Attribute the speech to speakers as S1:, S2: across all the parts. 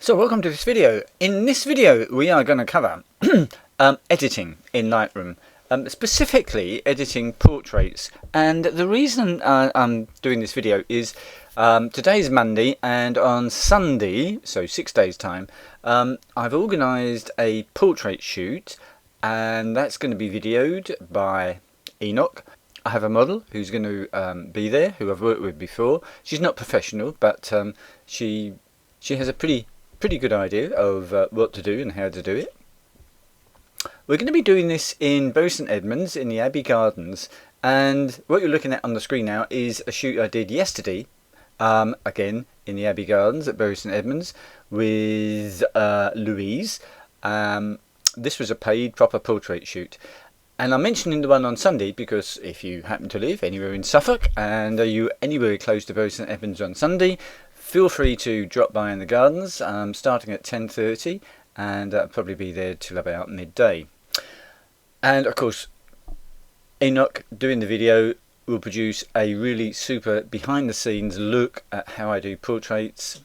S1: So welcome to this video. In this video we are going to cover editing in Lightroom, specifically editing portraits. And the reason I'm doing this video is today's Monday, and on Sunday, so 6 days time, I've organised a portrait shoot, and that's going to be videoed by Enoch. I have a model who's going to be there, who I've worked with before. She's not professional, but she has a pretty good idea of what to do and how to do it. We're going to be doing this in Bury St Edmunds in the Abbey Gardens, and what you're looking at on the screen now is a shoot I did yesterday, again in the Abbey Gardens at Bury St Edmunds with Louise. This was a paid proper portrait shoot, and I'm mentioning the one on Sunday because if you happen to live anywhere in Suffolk and are you anywhere close to Bury St Edmunds on Sunday, feel free to drop by in the gardens, starting at 10:30, and I'll probably be there till about midday. And of course, Enoch doing the video will produce a really super behind the scenes look at how I do portraits,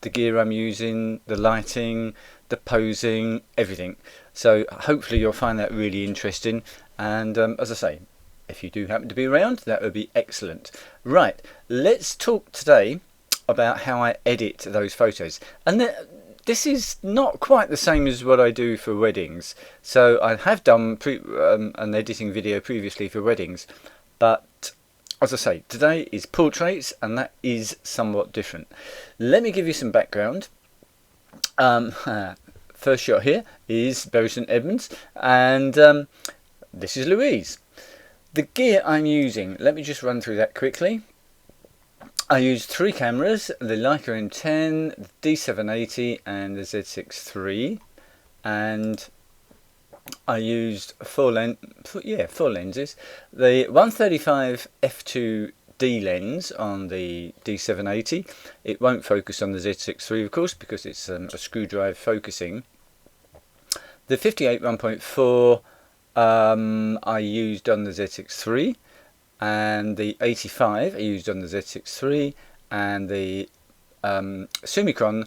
S1: the gear I'm using, the lighting, the posing, everything. So hopefully you'll find that really interesting, and as I say, if you do happen to be around, that would be excellent. Right, let's talk today about how I edit those photos. And this is not quite the same as what I do for weddings. So I have done an editing video previously for weddings, but as I say, today is portraits, and that is somewhat different. Let me give you some background. First shot here is Bury St Edmunds, and this is Louise. The gear I'm using, let me just run through that quickly. I used 3 cameras, the Leica M10, the D780 and the Z6 III, and I used 4 lenses. The 135 f2D lens on the D780. It won't focus on the Z6 III of course because it's a screwdriver focusing. The 58 1.4 I used on the Z6 III, and the 85 I used on the Z6 III, and the Summicron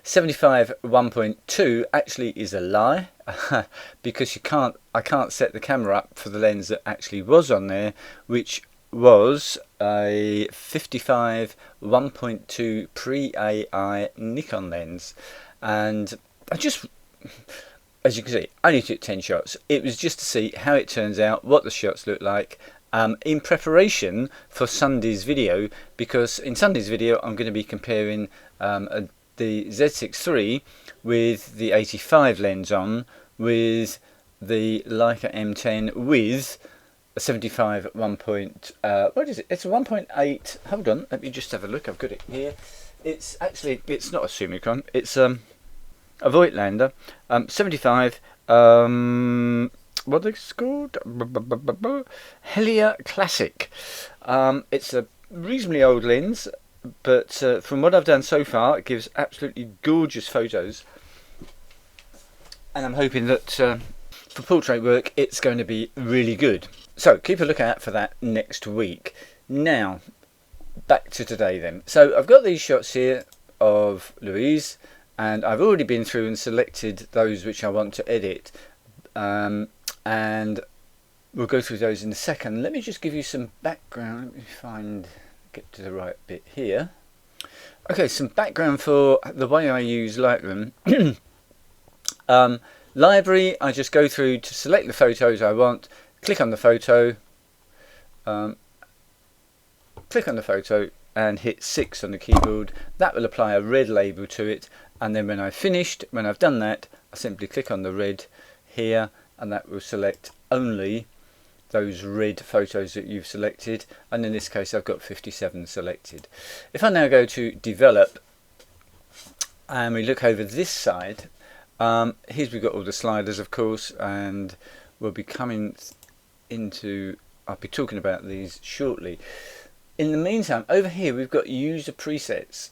S1: 75 1.2 actually is a lie because I can't set the camera up for the lens that actually was on there, which was a 55 1.2 pre-AI Nikon lens. And I just, as you can see, I only took 10 shots. It was just to see how it turns out, what the shots look like, in preparation for Sunday's video, because in Sunday's video I'm going to be comparing the Z6 III with the 85 lens on, with the Leica M10 with a 75 what is it? It's a 1.8. Hold on, let me just have a look. I've got it here. It's not a Summicron. It's a Voigtlander 75 what are they called? Helia Classic. It's a reasonably old lens, but from what I've done so far, it gives absolutely gorgeous photos, and I'm hoping that for portrait work it's going to be really good. So keep a lookout for that next week. Now back to today then. So I've got these shots here of Louise, and I've already been through and selected those which I want to edit, and we'll go through those in a second. Let me just give you some background. Let me get to the right bit here. Okay, some background for the way I use Lightroom. Library, I just go through to select the photos I want, click on the photo, and hit 6 on the keyboard. That will apply a red label to it, and then when I've done that, I simply click on the red here, and that will select only those red photos that you've selected, and in this case I've got 57 selected. If I now go to develop and we look over this side, here we've got all the sliders of course, and we'll be coming into, I'll be talking about these shortly. In the meantime, over here we've got user presets,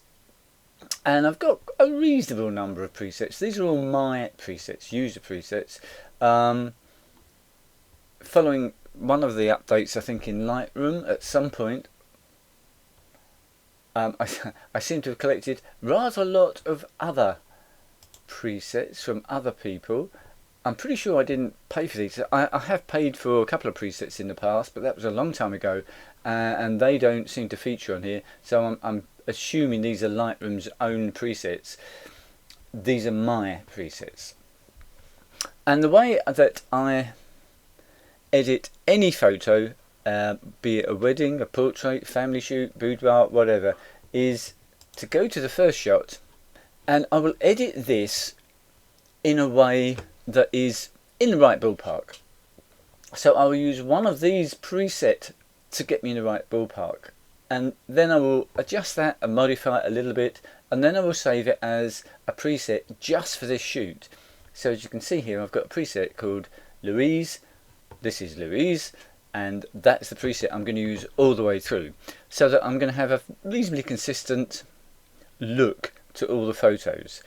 S1: and I've got a reasonable number of presets. These are all my presets, user presets, following one of the updates I think in Lightroom at some point. I seem to have collected rather a lot of other presets from other people. I'm pretty sure I didn't pay for these. I have paid for a couple of presets in the past, but that was a long time ago, and they don't seem to feature on here. So I'm assuming these are Lightroom's own presets. These are my presets. And the way that I edit any photo, be it a wedding, a portrait, family shoot, boudoir, whatever, is to go to the first shot, and I will edit this in a way that is in the right ballpark. So I will use one of these presets to get me in the right ballpark, and then I will adjust that and modify it a little bit, and then I will save it as a preset just for this shoot. So as you can see here, I've got a preset called Louise. This is Louise, and that's the preset I'm going to use all the way through, so that I'm going to have a reasonably consistent look to all the photos.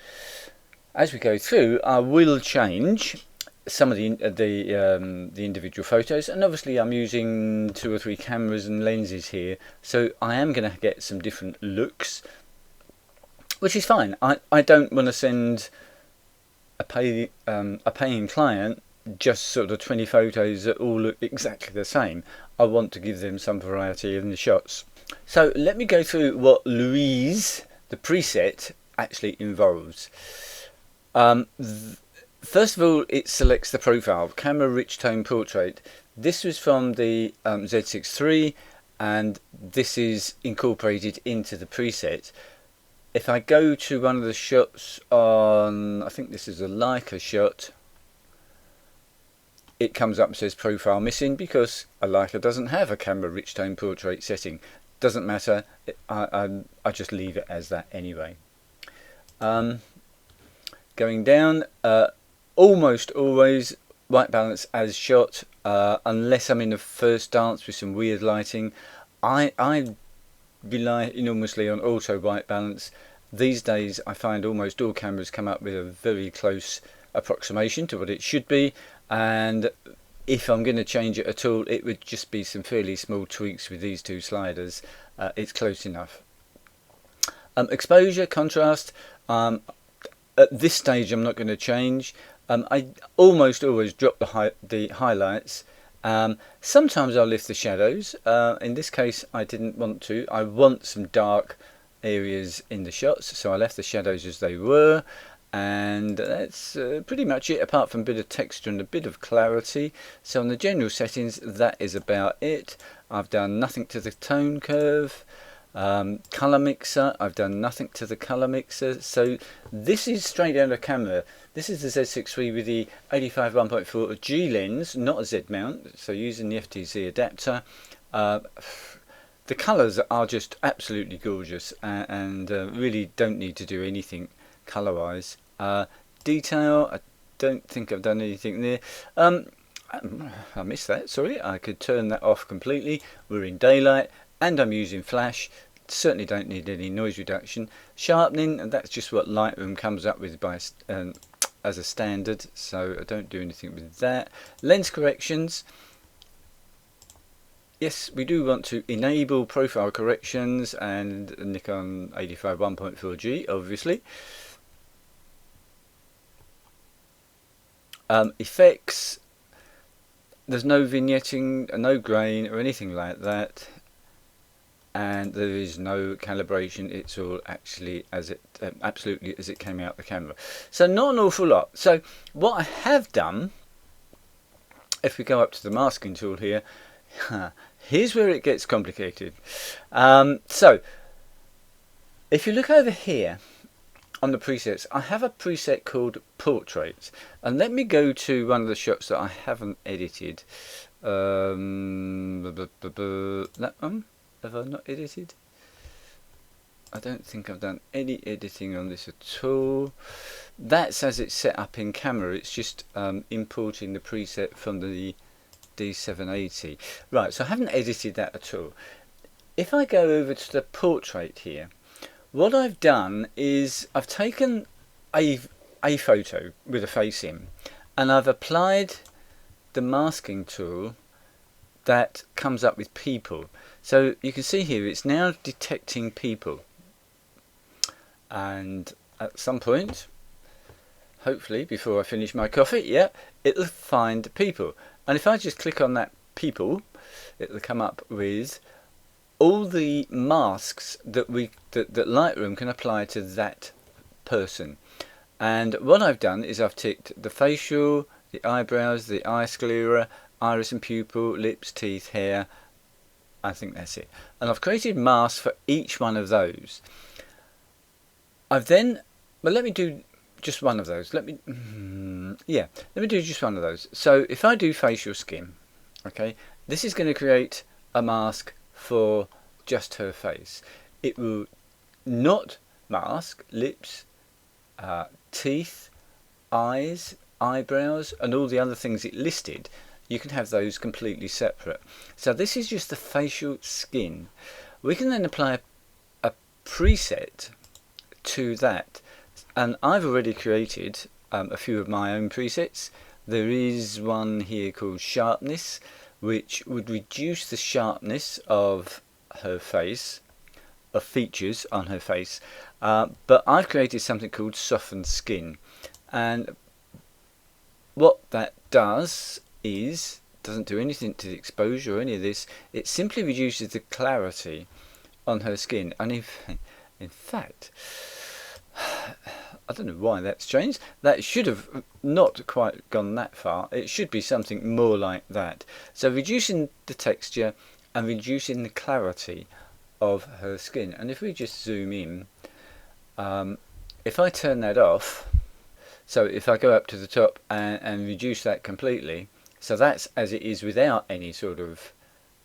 S1: As we go through, I will change some of the individual photos, and obviously I'm using 2 or 3 cameras and lenses here, so I am going to get some different looks, which is fine. I don't want to send a paying client just sort of 20 photos that all look exactly the same. I want to give them some variety in the shots. So let me go through what Louise, the preset, actually involves. First of all, it selects the profile, camera rich tone portrait. This was from the Z6 III, and this is incorporated into the preset. If I go to one of the shots on, I think this is a Leica shot, it comes up and says profile missing, because a Leica doesn't have a camera rich tone portrait setting. Doesn't matter, I just leave it as that anyway. Going down, almost always white balance as shot, unless I'm in the first dance with some weird lighting. I rely enormously on auto white balance. These days I find almost all cameras come up with a very close approximation to what it should be, and if I'm going to change it at all, it would just be some fairly small tweaks with these 2 sliders. It's close enough. Exposure, contrast, at this stage I'm not going to change. I almost always drop the highlights. Sometimes I'll lift the shadows. In this case I didn't want to. I want some dark areas in the shots, so I left the shadows as they were, and that's pretty much it, apart from a bit of texture and a bit of clarity. So on the general settings, that is about it. I've done nothing to the tone curve. Color mixer, I've done nothing to the color mixer. So this is straight out of camera. This is the Z6 III with the 85 1.4 G lens, not a Z mount, so using the FTZ adapter. The colours are just absolutely gorgeous, and really don't need to do anything colour wise. Detail, I don't think I've done anything there. I missed that, sorry. I could turn that off completely. We're in daylight and I'm using flash. Certainly don't need any noise reduction. Sharpening, and that's just what Lightroom comes up with by as a standard, so I don't do anything with that. Lens corrections. Yes, we do want to enable profile corrections and Nikon 85 1.4G, obviously. Effects, there's no vignetting, no grain or anything like that, and there is no calibration. It's all actually as it absolutely as it came out the camera. So not an awful lot. So what I have done, if we go up to the masking tool here, here's where it gets complicated. So if you look over here on the presets, I have a preset called Portrait, and let me go to one of the shots that I haven't edited. That one, have I not edited? I don't think I've done any editing on this at all. That's as it's set up in camera. It's just importing the preset from the D780. Right, so I haven't edited that at all. If I go over to the portrait here, what I've done is I've taken a photo with a face in, and I've applied the masking tool that comes up with people. So you can see here it's now detecting people, and at some point, hopefully before I finish my coffee, yeah, it'll find people. And if I just click on that people, it'll come up with all the masks that Lightroom can apply to that person. And what I've done is I've ticked the facial, the eyebrows, the eye sclera, iris and pupil, lips, teeth, hair. I think that's it. And I've created masks for each one of those. I've then, well, let me do just one of those. Let me do just one of those. So if I do facial skin, okay, this is going to create a mask for just her face. It will not mask lips, teeth, eyes, eyebrows, and all the other things it listed. You can have those completely separate. So this is just the facial skin. We can then apply a preset to that, and I've already created a few of my own presets. There is one here called sharpness, which would reduce the sharpness of her face, of features on her face, but I've created something called soften skin, and what that does is doesn't do anything to the exposure or any of this. It simply reduces the clarity on her skin, and in fact, I don't know why that's changed. That should have not quite gone that far. It should be something more like that. So reducing the texture and reducing the clarity of her skin. And if we just zoom in, if I turn that off, so if I go up to the top and reduce that completely, so that's as it is without any sort of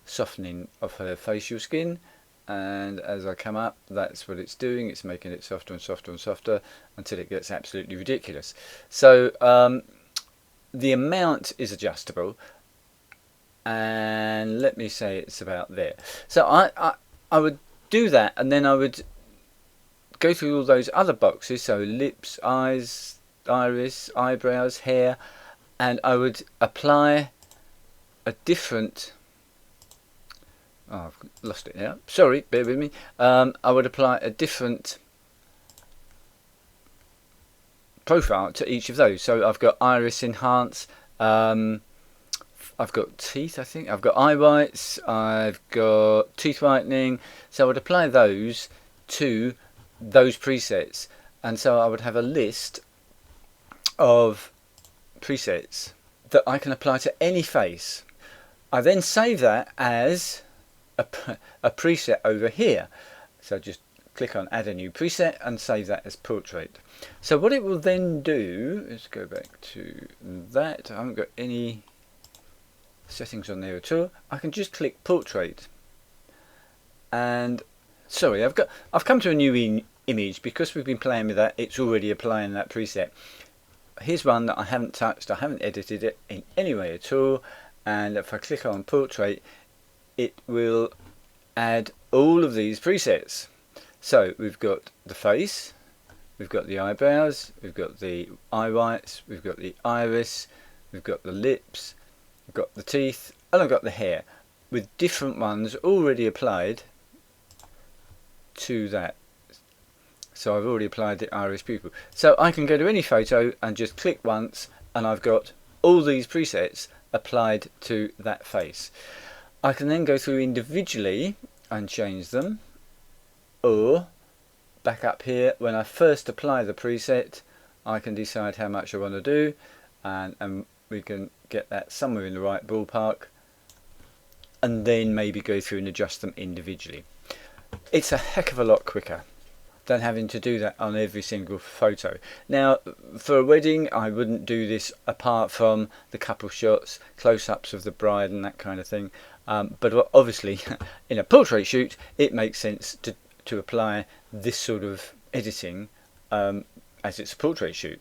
S1: softening of her facial skin, and as I come up, that's what it's doing. It's making it softer and softer and softer until it gets absolutely ridiculous. So the amount is adjustable, and let me say it's about there. So I would do that, and then I would go through all those other boxes, so lips, eyes, iris, eyebrows, hair, and I would apply a different, oh, I've lost it now, sorry, bear with me. I would apply a different profile to each of those. So I've got iris enhance, I've got teeth, I think, I've got eye whites, I've got teeth whitening, so I would apply those to those presets, and so I would have a list of presets that I can apply to any face. I then save that as a preset over here, so just click on add a new preset and save that as portrait. So what it will then do, let's go back to that, I haven't got any settings on there at all. I can just click portrait, and sorry, I've come to a new image because we've been playing with that. It's already applying that preset. Here's one that I haven't touched, I haven't edited it in any way at all, and if I click on portrait, it will add all of these presets. So we've got the face, we've got the eyebrows, we've got the eye whites, we've got the iris, we've got the lips, we've got the teeth, and I've got the hair, with different ones already applied to that. So I've already applied the iris pupil. So I can go to any photo and just click once, and I've got all these presets applied to that face. I can then go through individually and change them, or back up here, when I first apply the preset, I can decide how much I want to do, and we can get that somewhere in the right ballpark, and then maybe go through and adjust them individually. It's a heck of a lot quicker than having to do that on every single photo. Now, for a wedding, I wouldn't do this apart from the couple shots, close-ups of the bride and that kind of thing. But obviously, in a portrait shoot, it makes sense to apply this sort of editing as it's a portrait shoot.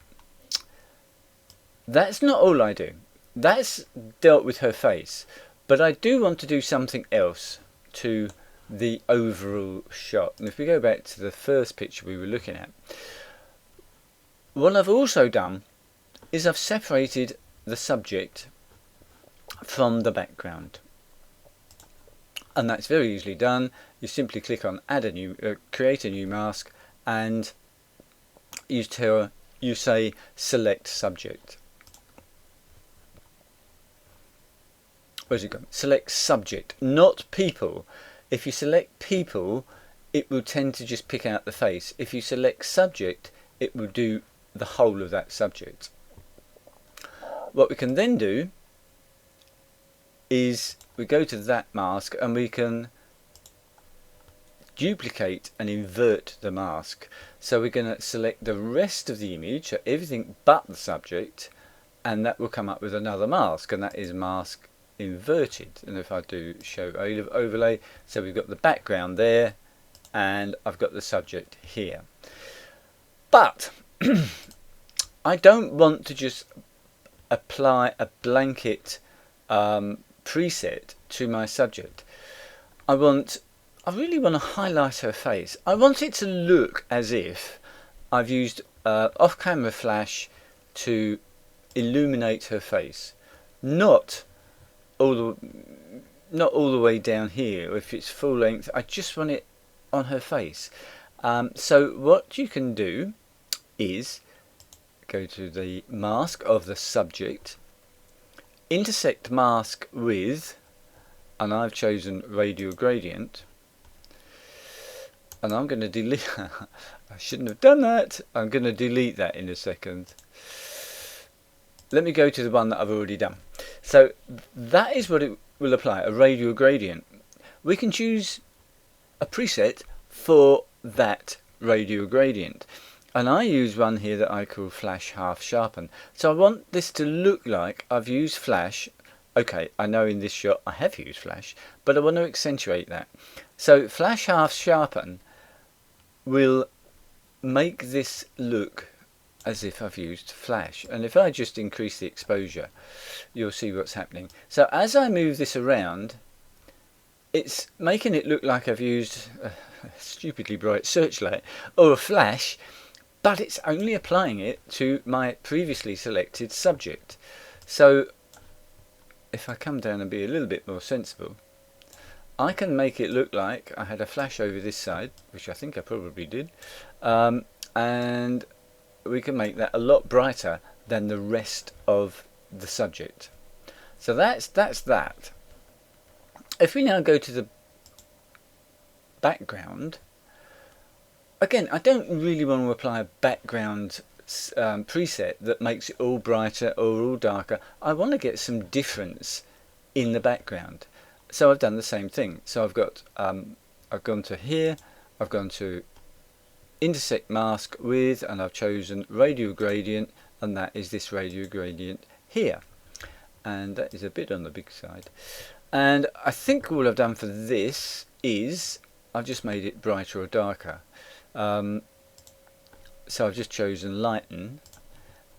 S1: That's not all I do. That's dealt with her face. But I do want to do something else to the overall shot. And if we go back to the first picture we were looking at, what I've also done is I've separated the subject from the background. And that's very easily done. You simply click on create a new mask, and you say select subject. Where's it gone? Select subject, not people. If you select people, it will tend to just pick out the face. If you select subject, it will do the whole of that subject. What we can then do is we go to that mask and we can duplicate and invert the mask. So we're going to select the rest of the image, so everything but the subject, and that will come up with another mask, and that is mask inverted. And if I do show overlay, so we've got the background there and I've got the subject here. But I don't want to just apply a blanket preset to my subject. I really want to highlight her face. I want it to look as if I've used off-camera flash to illuminate her face, not all the way down here. If it's full length, I just want it on her face. So what you can do is go to the mask of the subject, intersect mask with, and I've chosen radial gradient, and I'm going to delete I shouldn't have done that. I'm going to delete that in a second. Let me go to the one that I've already done. So that is what it will apply, a radial gradient. We can choose a preset for that radial gradient, and I use one here that I call flash half sharpen. So I want this to look like I've used flash. Okay, I know in this shot I have used flash, but I want to accentuate that. So flash half sharpen will make this look as if I've used flash, and if I just increase the exposure, you'll see what's happening. So as I move this around, it's making it look like I've used a stupidly bright searchlight or a flash, but it's only applying it to my previously selected subject. So if I come down and be a little bit more sensible, I can make it look like I had a flash over this side, which I think I probably did, and we can make that a lot brighter than the rest of the subject. So that's that. If we now go to the background, again, I don't really want to apply a background preset that makes it all brighter or all darker. I want to get some difference in the background. So I've done the same thing. So I've got I've gone to here, I've gone to intersect mask with, and I've chosen radial gradient, and that is this radial gradient here, and that is a bit on the big side. And I think all I've done for this is I've just made it brighter or darker. So I've just chosen lighten,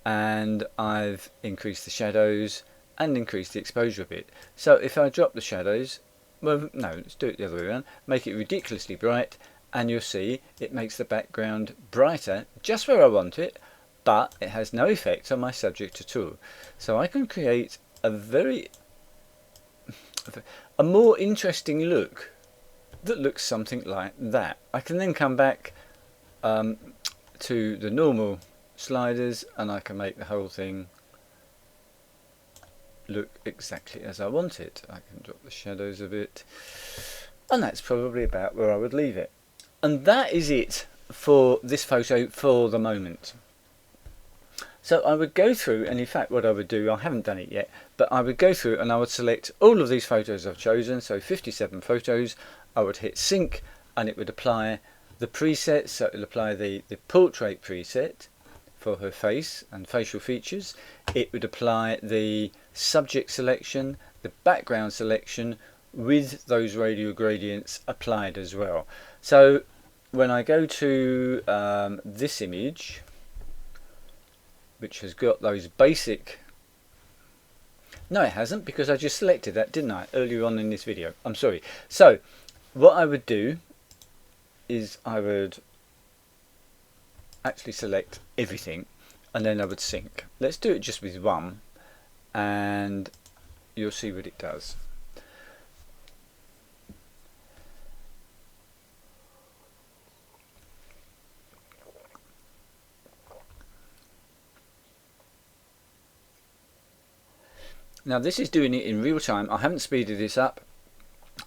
S1: and I've increased the shadows and increased the exposure a bit. So if I drop the shadows, well, no, let's do it the other way around, make it ridiculously bright, and you'll see it makes the background brighter just where I want it, but it has no effect on my subject at all. So I can create a more interesting look that looks something like that. I can then come back to the normal sliders, and I can make the whole thing look exactly as I want it. I can drop the shadows a bit, and that's probably about where I would leave it. And that is it for this photo for the moment. So I would go through, and in fact what I would do, I haven't done it yet, but I would go through and I would select all of these photos I've chosen, so 57 photos. I would hit sync, and it would apply the presets. So it will apply the portrait preset for her face and facial features. It would apply the subject selection, the background selection, with those radial gradients applied as well. So when I go to this image, which has got those basic, no it hasn't, because I just selected that, didn't I, earlier on in this video. I'm sorry. So what I would do is I would actually select everything, and then I would sync. Let's do it just with one, and you'll see what it does. Now this is doing it in real time. I haven't speeded this up.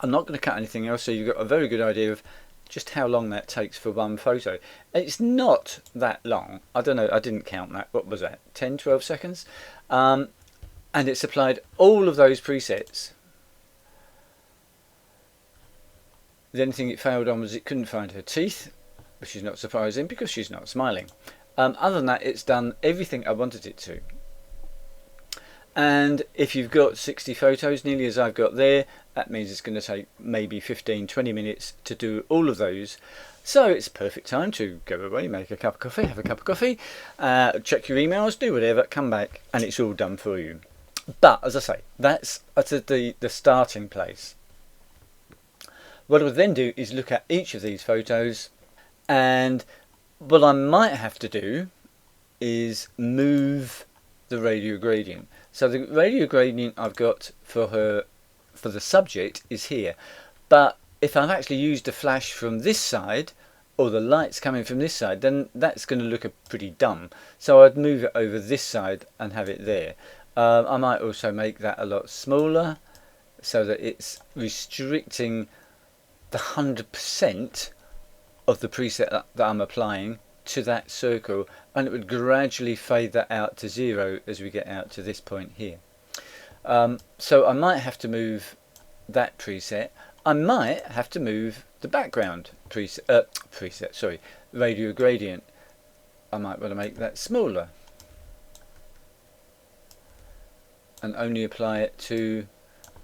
S1: I'm not going to cut anything else, so you've got a very good idea of just how long that takes for one photo. It's not that long. I don't know, I didn't count that. What was that, 10-12 seconds? And it's applied all of those presets. The only thing it failed on was it couldn't find her teeth, which is not surprising because she's not smiling. Other than that, it's done everything I wanted it to. And if you've got 60 photos, nearly as I've got there, that means it's going to take maybe 15-20 minutes to do all of those. So it's perfect time to go away, make a cup of coffee, have a cup of coffee, check your emails, do whatever, come back, and it's all done for you. But as I say, that's the starting place. What I would then do is look at each of these photos, and what I might have to do is move the radial gradient. So the radial gradient I've got for the subject is here, but if I've actually used a flash from this side, or the light's coming from this side, then that's going to look pretty dumb. So I'd move it over this side and have it there. I might also make that a lot smaller so that it's restricting the 100% of the preset that I'm applying to that circle, and it would gradually fade that out to 0 as we get out to this point here. So I might have to move that preset. I might have to move the background radial gradient. I might want to make that smaller and only apply it to,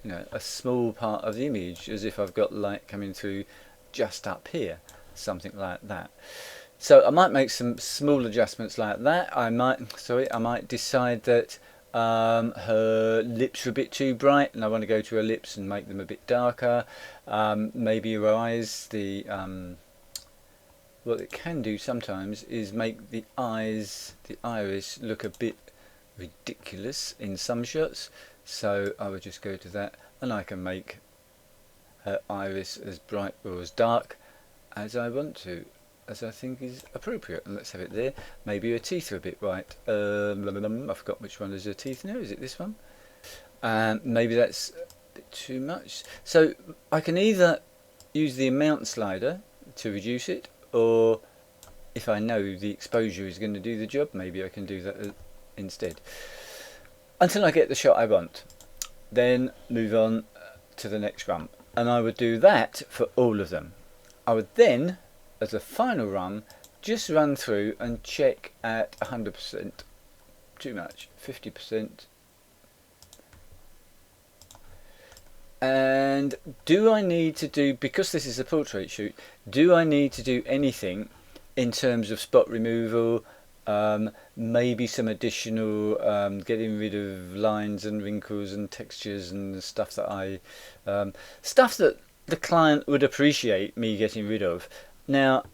S1: you know, a small part of the image, as if I've got light coming through just up here, something like that. So I might make some small adjustments like that. I might decide that her lips are a bit too bright and I want to go to her lips and make them a bit darker. Maybe her eyes, what it can do sometimes is make the iris look a bit ridiculous in some shots. So I would just go to that, and I can make her iris as bright or as dark as I want to, as I think is appropriate. And let's have it there. Maybe her teeth are a bit white. I forgot which one is her teeth now. Is it this one? Maybe that's a bit too much. So I can either use the amount slider to reduce it, or if I know the exposure is going to do the job, maybe I can do that instead. Until I get the shot I want. Then move on to the next run. And I would do that for all of them. I would then, as a final run, just run through and check at 100%. Too much. 50%. And do I need to do, because this is a portrait shoot, do I need to do anything in terms of spot removal, maybe some additional getting rid of lines and wrinkles and textures and stuff that stuff that the client would appreciate me getting rid of. Now,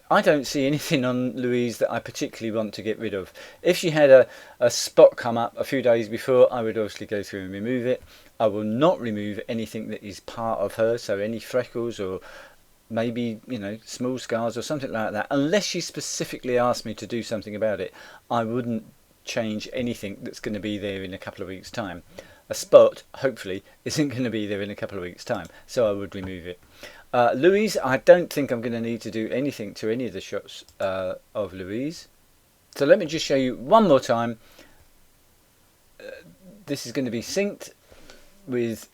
S1: I don't see anything on Louise that I particularly want to get rid of. If she had a spot come up a few days before, I would obviously go through and remove it. I will not remove anything that is part of her, so any freckles or maybe, you know, small scars or something like that. Unless she specifically asked me to do something about it, I wouldn't change anything that's going to be there in a couple of weeks' time. A spot, hopefully, isn't going to be there in a couple of weeks' time, so I would remove it. Louise, I don't think I'm going to need to do anything to any of the shots of Louise. So let me just show you one more time. This is going to be synced with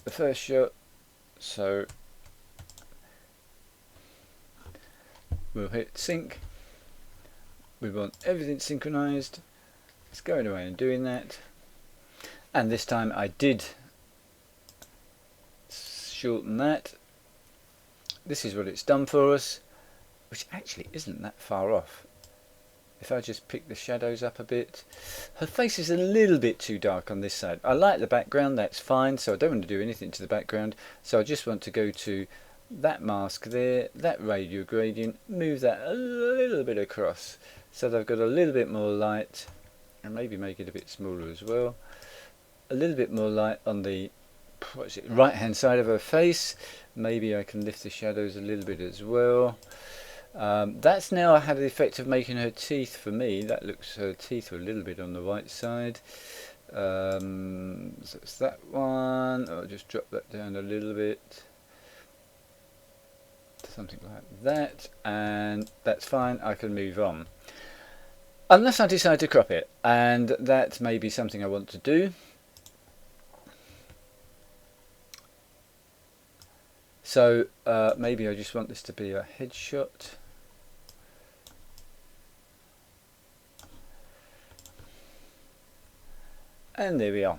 S1: the first shot, so we'll hit sync. We want everything synchronized. It's going away and doing that. And this time I did shorten that. This is what it's done for us, which actually isn't that far off. If I just pick the shadows up a bit, her face is a little bit too dark on this side. I like the background, that's fine, so I don't want to do anything to the background. So I just want to go to that mask there, that radial gradient, move that a little bit across so that I've got a little bit more light, and maybe make it a bit smaller as well. A little bit more light on the right hand side of her face. Maybe I can lift the shadows a little bit as well. That's now had the effect of making her teeth, for me, that looks, her teeth are a little bit on the white side. So it's that one. I'll just drop that down a little bit, something like that, and that's fine. I can move on, unless I decide to crop it, and that may be something I want to do. So maybe I just want this to be a headshot. And there we are.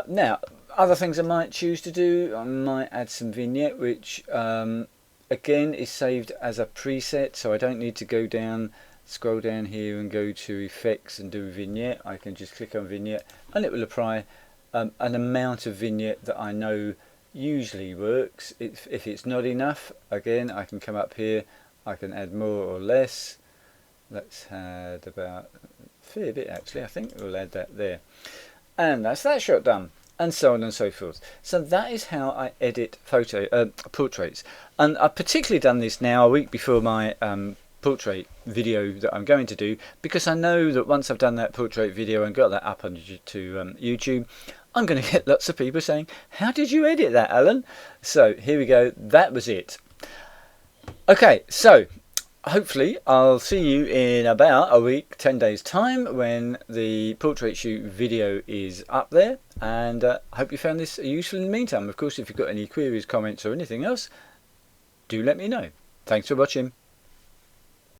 S1: Now, other things I might choose to do, I might add some vignette, which again is saved as a preset, so I don't need to go down, scroll down here and go to effects and do vignette. I can just click on vignette and it will apply an amount of vignette that I know usually works. If it's not enough, again I can come up here, I can add more or less. Let's add about a fair bit actually. I think we'll add that there, and that's that shot done, and so on and so forth. So that is how I edit portraits, and I've particularly done this now a week before my portrait video that I'm going to do, because I know that once I've done that portrait video and got that up on YouTube, I'm going to get lots of people saying, how did you edit that, Alan? So here we go, that was it. Okay, so hopefully I'll see you in about a week, 10 days time, when the portrait shoot video is up there, and I hope you found this useful in the meantime. Of course, if you've got any queries, comments or anything else, do let me know. Thanks for watching.